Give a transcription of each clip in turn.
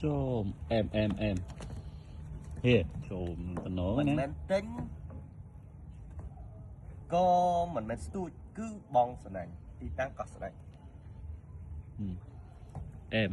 cho em here cho mình nổ cái này tính có mình stui cứ bong sờ này đi tăng cọt sờ này em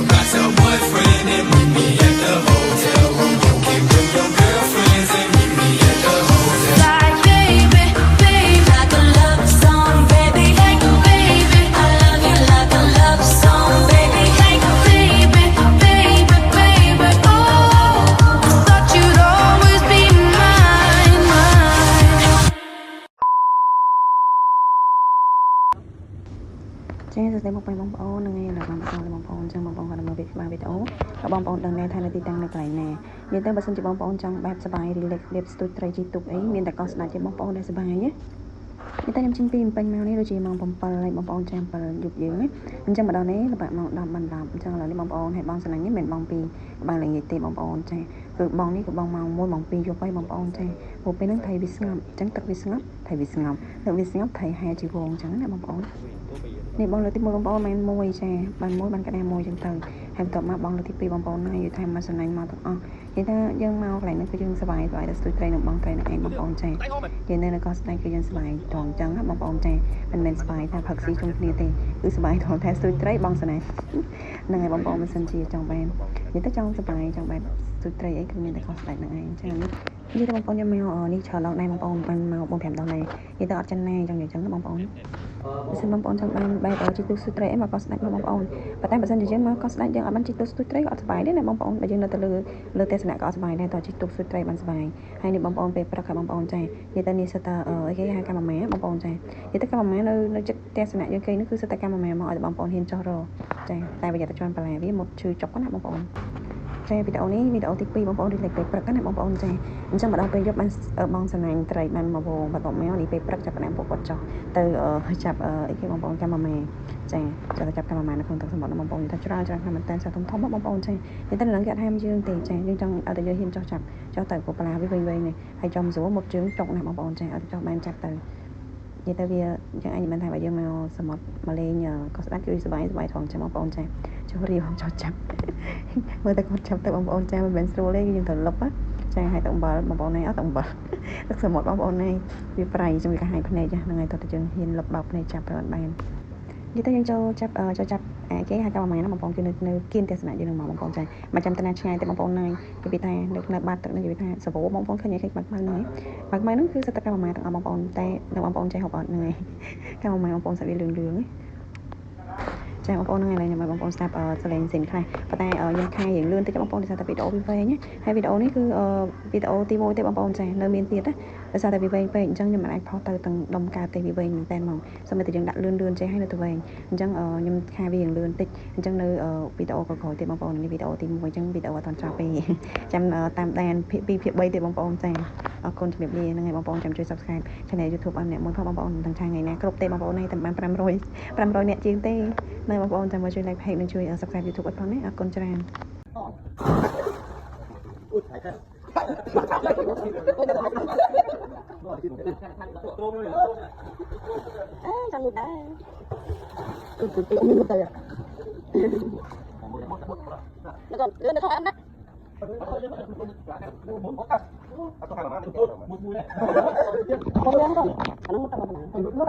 Got your boyfriend and meet me at the hotel room. Okay, bring your girlfriends and meet me at the hotel. Like baby, baby, like a love song, baby, like baby, I love you like a love song, baby, like baby, baby, baby, oh, I thought you'd always be mine, mine. ចាសួស្តីបងប្អូននឹងថ្ងៃនេះបងប្អូនចឹងបងប្អូនគាត់មើលវីដេអូក៏បងប្អូនដឹងដែរថានៅទីតាំងនៅកន្លែងណានិយាយទៅបើសិនជាបងប្អូនចង់បែបសប្បាយ relax លេបស្ទូចត្រីជីទុកអីមានតែកោះស្ដាច់ជាបងប្អូនដែលសប្បាយណានិយាយទៅខ្ញុំជិះពីពេញមកនេះដូចជាម៉ោង7ហើយបងប្អូនចាំ7យប់យើងណាអញ្ចឹងមកដល់នេះល្បាក់ម៉ោង10បាន10អញ្ចឹងឥឡូវនេះបងប្អូនឲ្យបងស្នាញ់នេះមិនបង2បងលេងនិយាយទេបងប្អូនចាគឺបងនេះគឺបងម៉ោង1ម៉ោង2យប់ហើយបងប្អូនចាព្រោះពេលហ្នឹងថៃវាស្ងប់អញ្ចឹងទឹកវាស្ងប់ថៃវាស្ងប់ទឹកវាស្ងប់ថៃហែជីវងអញ្ចឹងណាបងប្អូននេះបងលើកទី1បងប្អូនមិនមួយចាបាន1បានក្តារ1ចឹងទៅហើយបន្ទាប់មកបងលើកទី2បងប្អូនណាយល់ថាមកស្នាញ់មកទាំងអស់និយាយថាយើងមកកន្លែងនេះគឺយើងសប្បាយទៅស្ទូចត្រីនៅបងត្រីនៅឯងបងប្អូនចាយើងនៅកោះស្ដាយគឺយើងសប្បាយត្រង់ចឹងណាបងប្អូនចាមិនមែនសប្បាយថាផឹកស៊ីជុំគ្នាទេគឺសប្បាយត្រង់តែស្ទូចត្រីបងស្នាញ់ហ្នឹងហើយបងប្អូនមិនសិនជាចង់បែបនិយាយទៅចង់សប្បាយចង់បែបស្ទូចត្រីអីគឺមានតែកោះស្ដាយនឹងឯងចានេះនិយាយទៅបងប្អូនខ្ញុំមកនេះច្រើនដងដែរបងប្អូនបានមក4 5ដងដែរនិយាយទៅអត់ចិនណាចង់និយាយចឹងណាបងប្អូនបើសិនបងប្អូនចង់បានបែបជីទូស្ទូចត្រីអីមកកោះស្ដាច់បងប្អូនប៉ុន្តែបើសិនជាយើងមកកោះស្ដាច់យើងអត់បានជីទូស្ទូចត្រីក៏អត់សប្បាយដែរណាបងប្អូនបើយើងនៅទៅលើទេសនាក៏អត់សប្បាយដែរតើជីទូស្ទូចត្រីបានសប្បាយហើយនេះបងប្អូនពេលព្រឹកហើយបងប្អូនចានិយាយទៅនេះសិតតែអីគេហៅកាម៉ាម៉ាបងប្អូនចានិយាយទៅកាម៉ាម៉ានៅចិត្តទេសនាយើងគេនេះគឺសិតតែកាម៉ាម៉ាមកឲ្យបងប្អូនហ៊ានចុះរចាតែប្រយ័ត្នតែជន់បន្លែវាមុតឈឺចុកណាបងប្អូនចាវីដេអូនេះវីដេអូទី2បងប្អូនរីលេចពេលព្រឹកណាបងប្អូនចាអញ្ចឹងមកដល់ពេលយប់បានបងសណាញ់ត្រីបានមកវងបន្ទាប់មកនេះពេលព្រឹកចាប់ផ្ដើមពួកគាត់ចុះទៅចាប់អីគេបងប្អូនកាម៉ាម៉ាចាចាប់កាម៉ាម៉ានៅក្នុងទឹកសមុទ្របងប្អូនថាច្រើនណាស់មែនតើសាធំបងប្អូនចានិយាយទៅនឹងគេអត់ហាមយើងទេចាយើងចង់ឲ្យតែយើងហ៊ានចុះចាប់ចុះទៅពួកប្លាវាវិញនេះហើយចំស្រួលមុតជើងចុកណាបងប្អូនចាឲ្យចុះបានចាប់ទៅនិយាយទៅវាយ៉ាងអញមិនថាបើយើងមកសមុទ្រមកលេងក៏ស្ដាច់គឺសប្បាយថងចាំបងប្អូនចាចុះរៀបចុះចាប់មើលតែគាត់ចាប់ទៅបងប្អូនចាមិនមែនស្រួលទេយើងត្រូវលុបចាឲ្យទៅអំបិលបងប្អូនឯងអត់ទៅអំបិលទឹកសមុទ្របងប្អូនឯងវាប្រៃជំវាកាហាយភ្នែកចាហ្នឹងហើយតើយើងហ៊ានលុបបោកភ្នែកចាប់ទៅអត់បាននិយាយទៅយើងចូលចាប់គេហៅកាម៉ាម៉ាណាបងប្អូនគឺនៅគៀនទេសនាយើងនឹងមកបងប្អូនចាមកចាំតាណាឆ្ងាយតែបងប្អូនណៃនិយាយថានៅបាត់ទឹកនេះនិយាយថាសវោបងប្អូនឃើញគេបាក់ម៉ៅហ្នឹងបាក់ម៉ៅហ្នឹងគឺសិតតែកាម៉ាម៉ាទាំងអស់បងប្អូនតែនៅបងប្អូនចេះហូបអត់ហ្នឹងហើយកាម៉ាម៉ាបងប្អូនសាប់វាលឿងចាបងប្អូនហ្នឹងហើយខ្ញុំឲ្យបងប្អូនស្ដាប់សលេងសិនខ្លះប៉ុន្តែខ្ញុំខាយរៀងលឿនតិចបងប្អូនដោយសារតែវីដេអូវាវែងហើយវីដេអូនេះគឺវីដេអូទី1ទេបងប្អូនចានៅមានទៀតណាដោយសារតែវាវែងពេកអញ្ចឹងខ្ញុំមិនអាចផុសទៅទាំងដុំកើតទេវាវែងមែនតើហ្មងសូមតែយើងដាក់លឿនចេះឲ្យនៅទៅវែងអញ្ចឹងខ្ញុំខាយវារៀងលឿនតិចអញ្ចឹងនៅវីដេអូក្រោយៗទេបងប្អូននេះវីដេអូទី1អញ្ចឹងវីដេអូអត់ទាន់ចប់ទេចាំតាមដានភាគ2ភាគ3ទេបងប្អូនចាអរគុណជំរាបលាហ្នឹងហើយបងប្អូនចាំជួយ Subscribe Channel YouTube ឲ្យអ្នកមួយផងបងប្អូនទាំងថ្ងៃណាគ្រប់ទេបងប្អូននេះតែបាន500អ្នកជាងទេនៅបងប្អូនចាំមកជួយ like page និងជួយ Subscribe YouTube ឲ្យផងណាអរគុណច្រើនចាំលុបដែរមានលុបទៅដល់លឿនទៅថតអត់ណាបងឡើងទៅអានោះមក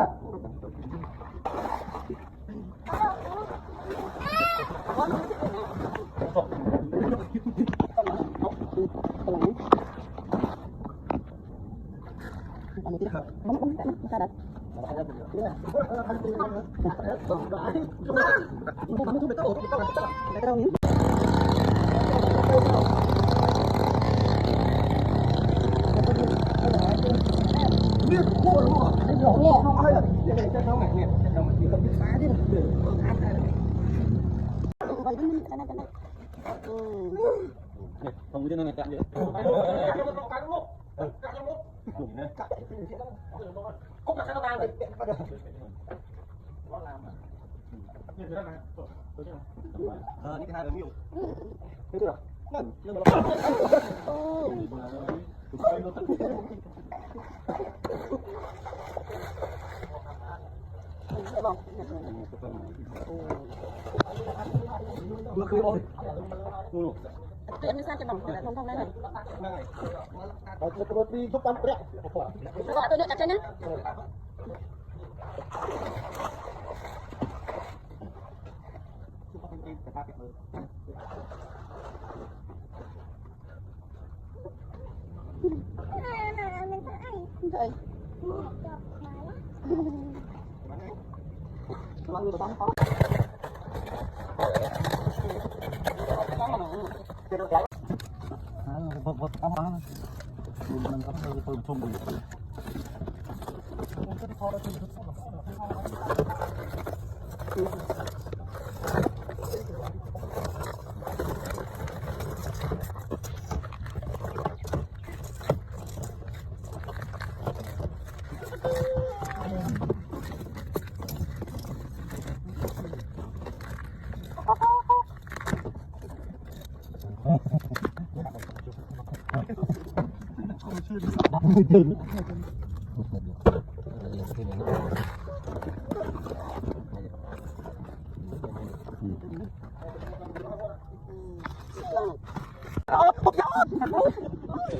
ទៅkhông biết nó cạn vậy เดี๋ยวไม่ทราบจะบอกแต่ท่องได้เลยก็ตัวเดียวจัดใจนะ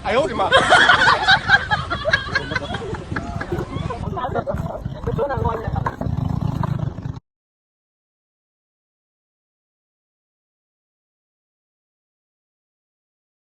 哎呦我的妈！